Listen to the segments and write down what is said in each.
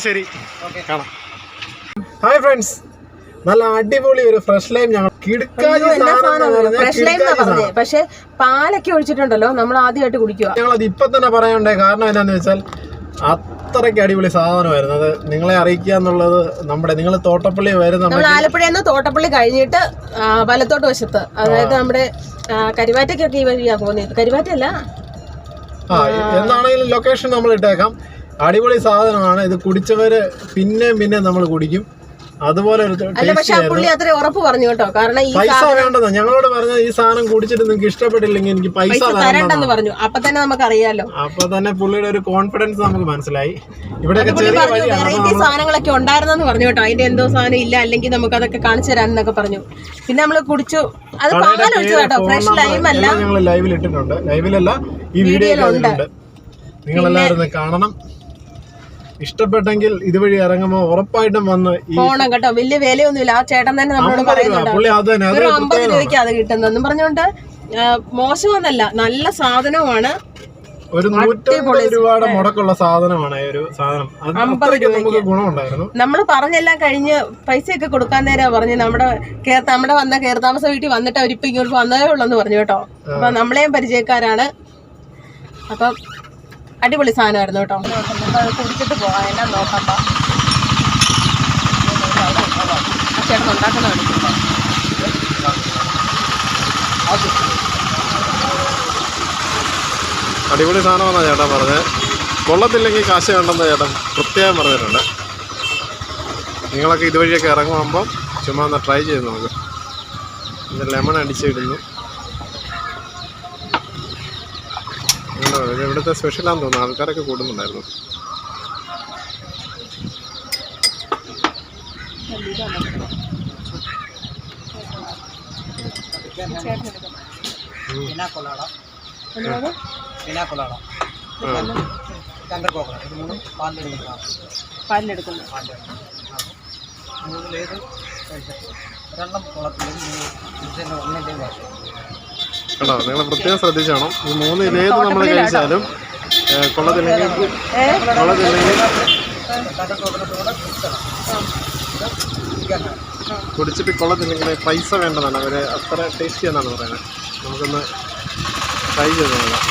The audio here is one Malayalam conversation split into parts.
ശരി, കാണാം. ഹായ് ഫ്രണ്ട്സ്, നല്ല അടിപൊളി ഒരു ഫ്രഷ് ലൈം ഞങ്ങൾ പക്ഷെ പാലൊക്കെ ഒഴിച്ചിട്ടുണ്ടല്ലോ, നമ്മൾ ആദ്യമായിട്ട് കുടിക്കുക. ഞങ്ങളത് ഇപ്പൊ തന്നെ പറയണ്ടേ, കാരണം എന്താന്ന് വെച്ചാൽ അത്രയ്ക്ക് അടിപൊളി സാധനമായിരുന്നു. അത് നിങ്ങളെ അറിയിക്കുക എന്നുള്ളത് നിങ്ങൾ തോട്ടപ്പള്ളി വരുന്ന ആലപ്പുഴയിൽ നിന്ന് തോട്ടപ്പള്ളി കഴിഞ്ഞിട്ട് വലത്തോട്ട് വശത്ത്, അതായത് നമ്മുടെ കരുവാറ്റയ്ക്കൊക്കെ ഈ വഴിയാ പോകുന്നത്. കരുവാറ്റല്ല, എന്താണെങ്കിലും ലൊക്കേഷൻ നമ്മൾ ഇട്ടേക്കാം. അടിപൊളി സാധനമാണ്. ഇത് കുടിച്ചവര് പിന്നെ നമ്മൾ കുടിക്കും. അതുപോലെ ഉറപ്പ് പറഞ്ഞു കേട്ടോ. കാരണം പൈസ വേണ്ടെന്ന് ഞങ്ങളോട് പറഞ്ഞ, ഈ സാധനം കുടിച്ചിട്ട് നിങ്ങൾക്ക് ഇഷ്ടപ്പെട്ടില്ലെങ്കിൽ എനിക്ക് പൈസ തരണ്ടെന്ന് പറഞ്ഞു. അപ്പൊ തന്നെ നമുക്ക് അറിയാലോ, അപ്പൊ തന്നെ പുള്ളിയുടെ ഒരു കോൺഫിഡൻസ് നമുക്ക് മനസ്സിലായി. ഇവിടെ വെറൈറ്റി സാധനങ്ങളൊക്കെ ഉണ്ടായിരുന്നെന്ന് പറഞ്ഞു കേട്ടോ. അതിന്റെ എന്തോ സാധനം ഇല്ല, അല്ലെങ്കിൽ നമുക്ക് അതൊക്കെ കാണിച്ചു തരാന്നൊക്കെ പറഞ്ഞു. പിന്നെ നമ്മള് കുടിച്ചു. അത് പാലൊഴിച്ചു കേട്ടോ, ഫ്രഷ് ലൈം അല്ല. ഞങ്ങൾ ലൈവിൽ ഇട്ടിട്ടുണ്ട്, ലൈവിലല്ല ഈ വീഡിയോയിലുണ്ട്. നിങ്ങളെല്ലാവരും കാണണം. ഇഷ്ടപ്പെട്ടെങ്കിൽ ഇതുവഴി ഇറങ്ങുമ്പോ ഉറപ്പായിട്ടും വന്ന് പോണം കേട്ടോ. വലിയ വിലയൊന്നുമില്ല. ആ ചേട്ടൻ തന്നെ നമ്മളോട് പറയുന്നുണ്ട് 50 രൂപയ്ക്ക് അത് കിട്ടുന്നെന്നും പറഞ്ഞോണ്ട്. മോശമൊന്നല്ല, നല്ല സാധനവുമാണ്. ഒരു 150 രൂപയുടെ മുടക്കുള്ള സാധനമാണ് ഒരു സാധനം. 50 രൂപയ്ക്ക് ഗുണമുണ്ടായിരുന്നു. നമ്മൾ പറഞ്ഞെല്ലാം കഴിഞ്ഞ് പൈസയൊക്കെ കൊടുക്കാൻ നേരാ പറഞ്ഞ് നമ്മുടെ വന്ന കയർതാമസ വീട്ടിൽ വന്നിട്ട് അവരിപ്പോ ഇങ്ങോട്ട് വന്നതേ ഉള്ളെന്ന് പറഞ്ഞു കേട്ടോ. അപ്പൊ നമ്മളെയും പരിചയക്കാരാണ്. അപ്പം അടിപൊളി സാധനമായിരുന്നു കേട്ടോ. കുടിച്ചിട്ട് പോകാം, എല്ലാം നോക്കണ്ട. ആ ചേട്ടൻ ഉണ്ടാക്കുന്ന അടിപൊളി സാധനമാണെന്നാണ് ചേട്ടൻ പറഞ്ഞത്. കൊള്ളത്തില്ലെങ്കിൽ കാശ് വേണ്ടെന്ന് ചേട്ടൻ പ്രത്യേകം പറഞ്ഞിട്ടുണ്ട്. നിങ്ങളൊക്കെ ഇതുവഴിയൊക്കെ ഇറങ്ങുമ്പോൾ ചുമ്മാ ഒന്ന് ട്രൈ ചെയ്ത് നോക്ക്. ഇത് ലെമൺ അടിച്ചിടുന്നു. ഇവിടുത്തെ സ്പെഷ്യലാന്ന് തോന്നുന്നു. ആൾക്കാരൊക്കെ കൂടുന്നുണ്ടായിരുന്നു. കേട്ടോ, നിങ്ങൾ പ്രത്യേകം ശ്രദ്ധിച്ചോണം. ഈ 3 ഇലേത് നമ്മൾ കഴിച്ചാലും കൊള്ളത്തില്ലെങ്കിൽ കുടിച്ചിട്ട് കൊള്ളത്തില്ലെങ്കിൽ പൈസ വേണ്ടതാണ്. അവര് അത്ര ടേസ്റ്റി എന്നാണ് പറയുന്നത്. നമുക്കൊന്ന് ട്രൈ ചെയ്ത് നോക്കാം.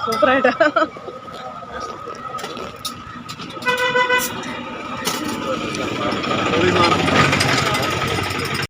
സൂപ്പറായിട്ട് Sorry,